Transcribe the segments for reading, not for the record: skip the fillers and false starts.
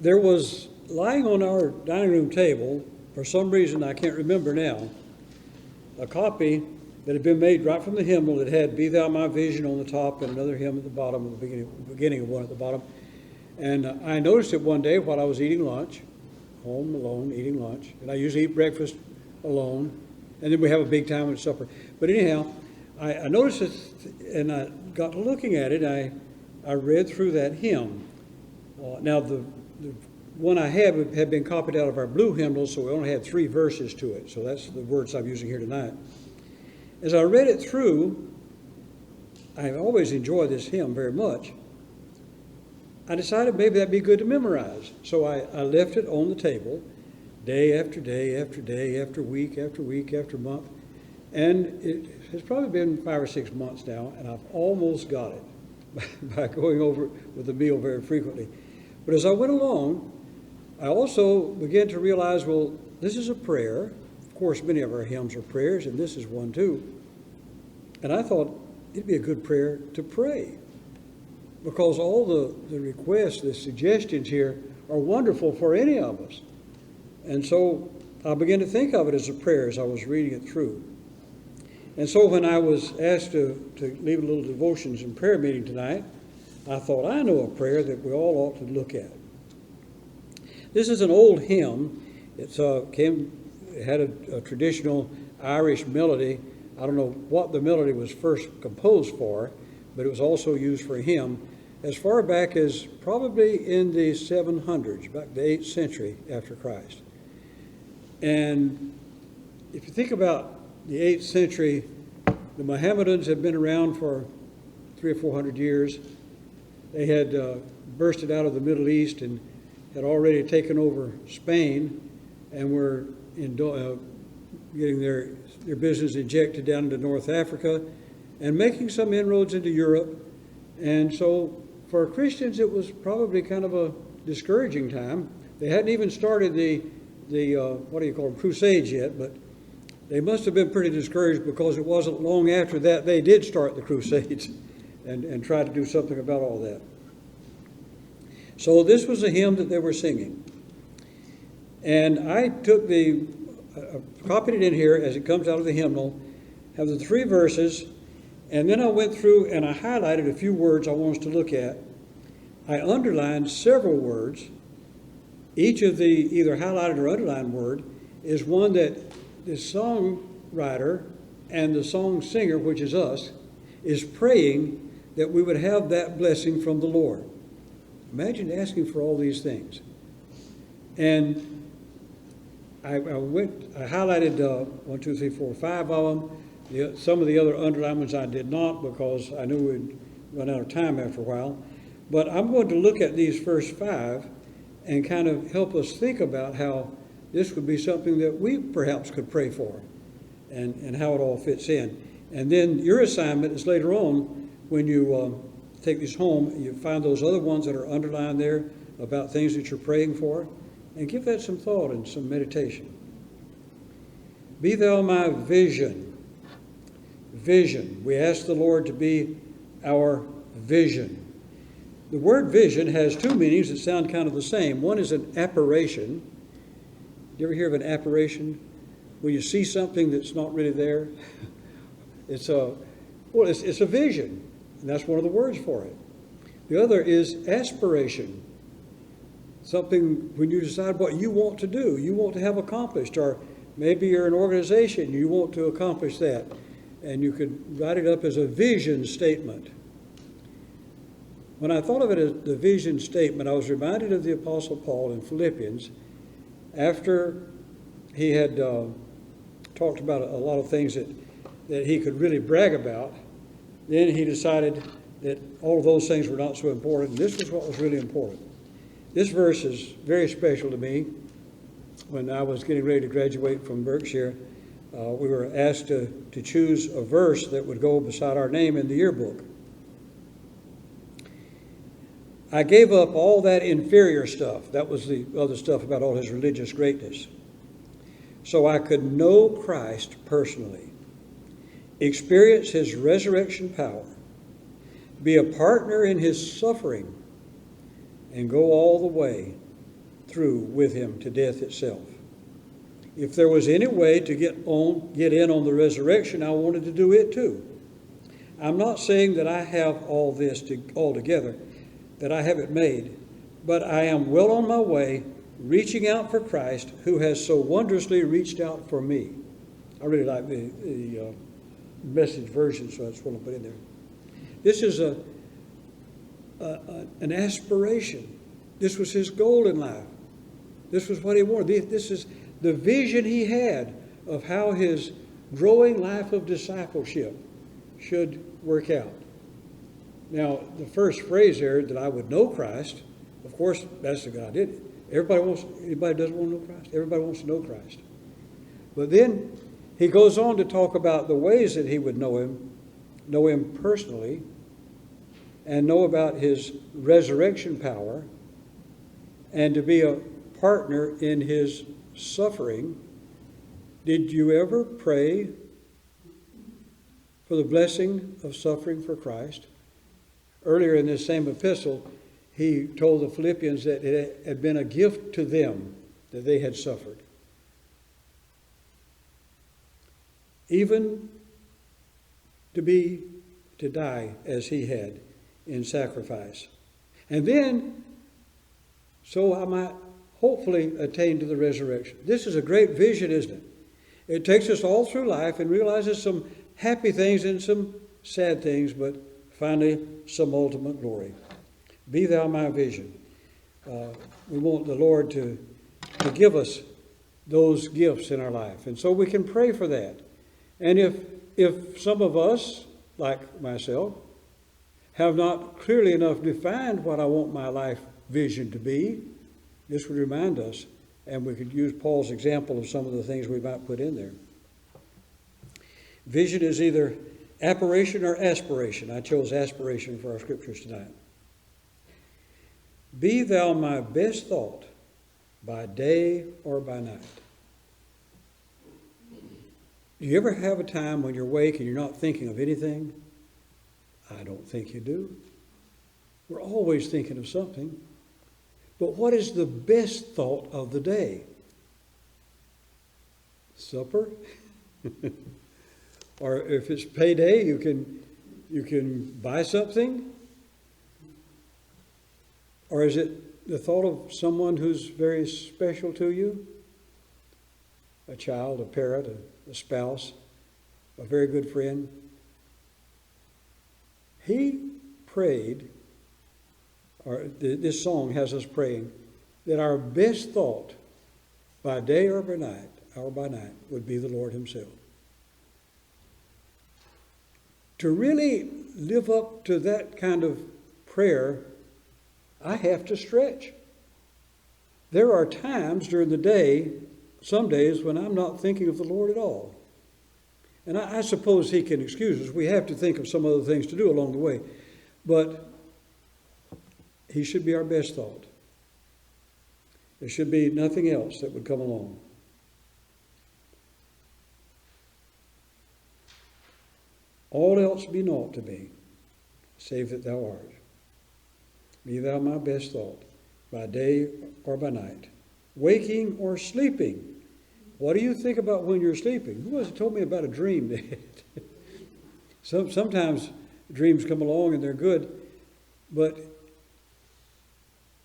there was lying on our dining room table, for some reason I can't remember now, a copy that had been made right from the hymnal that had "Be Thou My Vision" on the top and another hymn at the bottom, the beginning of one at the bottom. And I noticed it one day while I was eating lunch, home alone, eating lunch. And I usually eat breakfast alone, and then we have a big time at supper. But anyhow, I noticed it, and I got to looking at it. I read through that hymn. Now, the one I had been copied out of our blue hymnal, so we only had 3 verses to it. So that's the words I'm using here tonight. As I read it through, I always enjoyed this hymn very much. I decided maybe that'd be good to memorize. So I left it on the table day after day after day after week after week after month. And it has probably been 5 or 6 months now, and I've almost got it by going over it with the meal very frequently. But as I went along, I also began to realize, well, this is a prayer. Of course, many of our hymns are prayers, and this is one too. And I thought it'd be a good prayer to pray, because all the requests, the suggestions here are wonderful for any of us. And so I began to think of it as a prayer as I was reading it through. And so when I was asked to lead a little devotions and prayer meeting tonight, I thought, I know a prayer that we all ought to look at. This is an old hymn. It had a traditional Irish melody. I don't know what the melody was first composed for, but it was also used for a hymn as far back as probably in the 700s, back the 8th century after Christ. And if you think about the 8th century, the Mohammedans had been around for 300 or 400 years. They had bursted out of the Middle East and had already taken over Spain and were getting their business injected down into North Africa and making some inroads into Europe. And so for Christians, it was probably kind of a discouraging time. They hadn't even started the Crusades yet, but they must have been pretty discouraged, because it wasn't long after that they did start the Crusades and try to do something about all that. So this was a hymn that they were singing. And I took copied it in here as it comes out of the hymnal, have the 3 verses, and then I went through and I highlighted a few words I want us to look at. I underlined several words. Each of the either highlighted or underlined word is one that the songwriter and the song singer, which is us, is praying that we would have that blessing from the Lord. Imagine asking for all these things. And I highlighted 1, 2, 3, 4, 5 of them. Some of the other underlined ones I did not, because I knew we'd run out of time after a while. But I'm going to look at these first 5 and kind of help us think about how this would be something that we perhaps could pray for, and how it all fits in. And then your assignment is later on, when you take these home, you find those other ones that are underlined there about things that you're praying for, and give that some thought and some meditation. Be thou my vision. Vision. We ask the Lord to be our vision. The word vision has 2 meanings that sound kind of the same. One is an apparition. You ever hear of an apparition? When you see something that's not really there? It's a vision, and that's one of the words for it. The other is aspiration. Something when you decide what you want to do, you want to have accomplished, or maybe you're an organization, you want to accomplish that, and you could write it up as a vision statement. When I thought of it as the vision statement, I was reminded of the Apostle Paul in Philippians, after he had talked about a lot of things that he could really brag about. Then he decided that all of those things were not so important. This was what was really important. This verse is very special to me. When I was getting ready to graduate from Berkshire, we were asked to choose a verse that would go beside our name in the yearbook. I gave up all that inferior stuff. That was the other stuff about all his religious greatness. So I could know Christ personally, experience his resurrection power, be a partner in his suffering, and go all the way through with him to death itself. If there was any way to get in on the resurrection, I wanted to do it too. I'm not saying that I have all this all together, that I have it made, but I am well on my way, reaching out for Christ, who has so wondrously reached out for me. I really like the Message version, so that's what I put in there. This is an aspiration. This was his goal in life. This was what he wanted. This is the vision he had of how his growing life of discipleship should work out. Now, the first phrase there, that I would know Christ, of course, that's the God did it. Anybody doesn't want to know Christ? Everybody wants to know Christ. But then he goes on to talk about the ways that he would know him personally, and know about his resurrection power, and to be a partner in his suffering. Did you ever pray for the blessing of suffering for Christ? Earlier in this same epistle, he told the Philippians that it had been a gift to them that they had suffered. Even to die as he had in sacrifice. And then, so I might hopefully attain to the resurrection. This is a great vision, isn't it? It takes us all through life and realizes some happy things and some sad things, but finally some ultimate glory. Be thou my vision. We want the Lord to give us those gifts in our life. And so we can pray for that. And if some of us, like myself, have not clearly enough defined what I want my life vision to be, this would remind us, and we could use Paul's example of some of the things we might put in there. Vision is either apparition or aspiration. I chose aspiration for our scriptures tonight. Be thou my best thought by day or by night. Do you ever have a time when you're awake and you're not thinking of anything? I don't think you do. We're always thinking of something. But what is the best thought of the day? Supper? Or if it's payday, you can buy something? Or is it the thought of someone who's very special to you? A child, a parent, a spouse, a very good friend. He prayed, or this song has us praying, that our best thought by day or by night would be the Lord himself. To really live up to that kind of prayer, I have to stretch. There are times during the day, some days, when I'm not thinking of the Lord at all. And I suppose he can excuse us. We have to think of some other things to do along the way. But he should be our best thought. There should be nothing else that would come along. All else be naught to me, save that thou art. Be thou my best thought, by day or by night, waking or sleeping. What do you think about when you're sleeping? Who was it told me about a dream they had? Sometimes dreams come along and they're good, but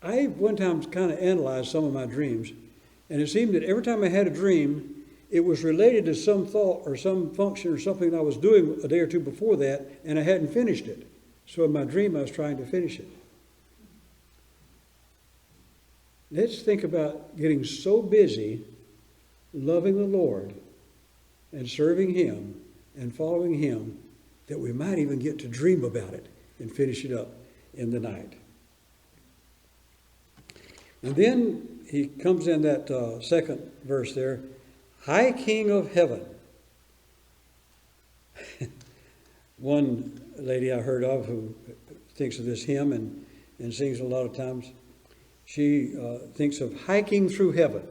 I one time kind of analyzed some of my dreams, and it seemed that every time I had a dream, it was related to some thought or some function or something I was doing a day or two before that, and I hadn't finished it. So in my dream, I was trying to finish it. Let's think about getting so busy loving the Lord and serving him and following him that we might even get to dream about it and finish it up in the night. And then he comes in that second verse there, High King of Heaven. One lady I heard of who thinks of this hymn and sings it a lot of times, she thinks of hiking through heaven.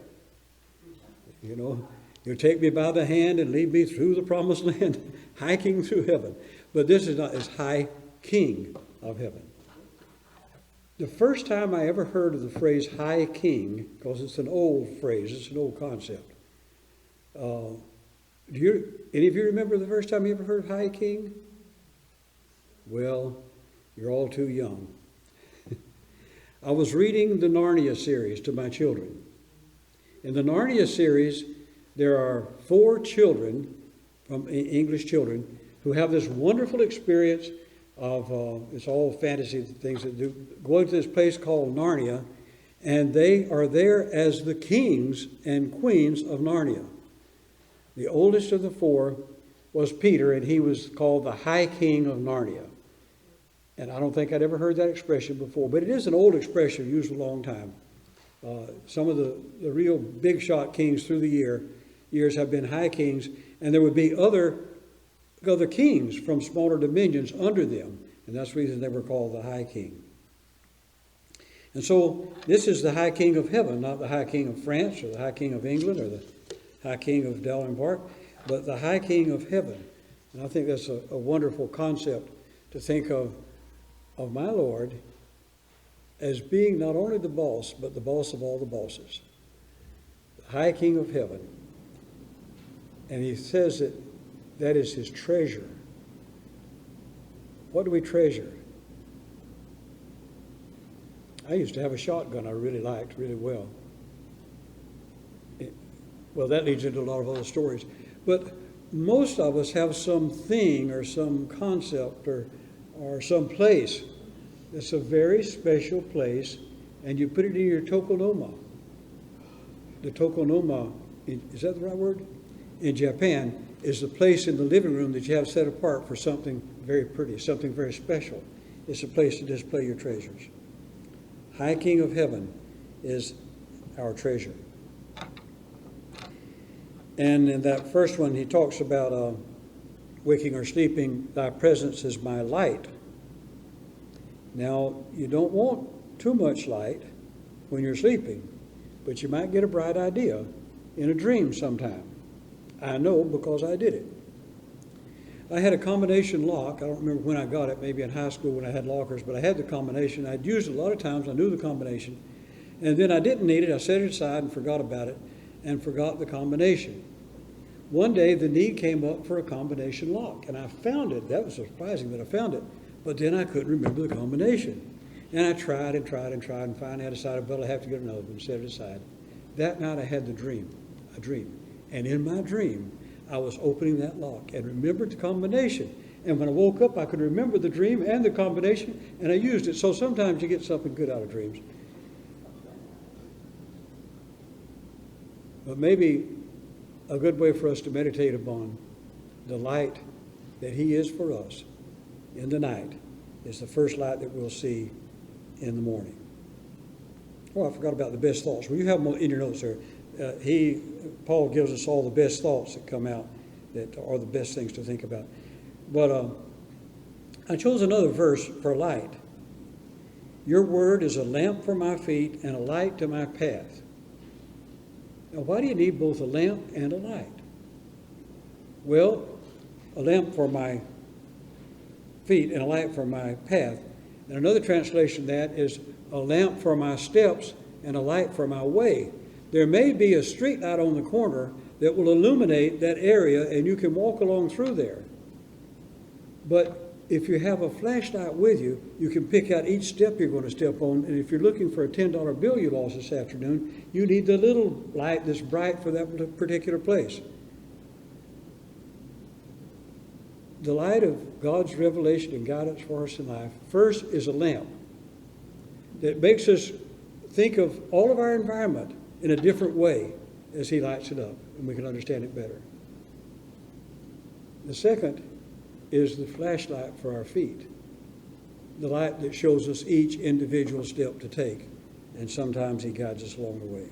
You know, you'll take me by the hand and lead me through the promised land, hiking through heaven. But this is not, it's High King of Heaven. The first time I ever heard of the phrase high king, because it's an old phrase, it's an old concept. Any of you remember the first time you ever heard of high king? Well, you're all too young. I was reading the Narnia series to my children. In the Narnia series, there are 4 children, from English children, who have this wonderful experience of, it's all fantasy things that do, going to this place called Narnia, and they are there as the kings and queens of Narnia. The oldest of the 4 was Peter, and he was called the High King of Narnia. And I don't think I'd ever heard that expression before, but it is an old expression used a long time. Some of the real big shot kings through the years have been high kings, and there would be other kings from smaller dominions under them, and that's the reason they were called the High King. And so this is the High King of heaven, not the High King of France or the High King of England or the High King of Dowling Park, but the High King of heaven. And I think that's a wonderful concept to think of my Lord as being not only the boss, but the boss of all the bosses. The High King of heaven. And he says that is his treasure. What do we treasure? I used to have a shotgun I really liked really well. Well, that leads into a lot of other stories. But most of us have something or some concept or some place that's a very special place, and you put it in your tokonoma. The tokonoma, is that the right word? In Japan, is the place in the living room that you have set apart for something very pretty, something very special. It's a place to display your treasures. High King of heaven is our treasure. And in that first one, he talks about waking or sleeping, thy presence is my light. Now, you don't want too much light when you're sleeping, but you might get a bright idea in a dream sometime. I know because I did it. I had a combination lock. I don't remember when I got it, maybe in high school when I had lockers, but I had the combination. I'd used it a lot of times. I knew the combination. And then I didn't need it. I set it aside and forgot about it and forgot the combination. One day, the need came up for a combination lock, and I found it. That was surprising that I found it. But then I couldn't remember the combination. And I tried and tried and tried, and finally I decided, well, I have to get another one and set it aside. That night I had a dream. And in my dream, I was opening that lock and remembered the combination. And when I woke up, I could remember the dream and the combination, and I used it. So sometimes you get something good out of dreams. But maybe a good way for us to meditate upon the light that he is for us in the night is the first light that we'll see in the morning. Oh, I forgot about the best thoughts. Well, you have them in your notes there. Paul gives us all the best thoughts that come out that are the best things to think about. But I chose another verse for light. Your word is a lamp for my feet and a light to my path. Now, why do you need both a lamp and a light? Well, a lamp for my feet and a light for my path. And another translation of that is a lamp for my steps and a light for my way. There may be a street light on the corner that will illuminate that area, and you can walk along through there. But if you have a flashlight with you, you can pick out each step you're going to step on. And if you're looking for a $10 bill you lost this afternoon, you need the little light that's bright for that particular place. The light of God's revelation and guidance for us in life, first, is a lamp that makes us think of all of our environment in a different way as he lights it up, and we can understand it better. The second is the flashlight for our feet, the light that shows us each individual step to take, and sometimes he guides us along the way.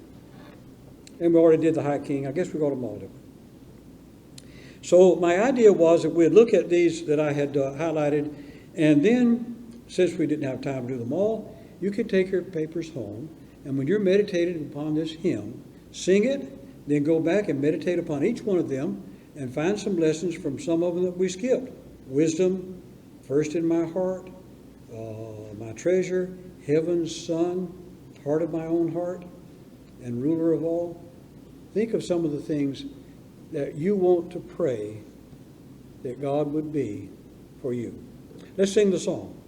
And we already did the High King. I guess we got them all, didn't we? So my idea was that we'd look at these that I had highlighted, and then, since we didn't have time to do them all, you could take your papers home, and when you're meditating upon this hymn, sing it, then go back and meditate upon each one of them, and find some lessons from some of them that we skipped. Wisdom, first in my heart, my treasure, heaven's Son, heart of my own heart, and ruler of all, think of some of the things that you want to pray that God would be for you. Let's sing the song.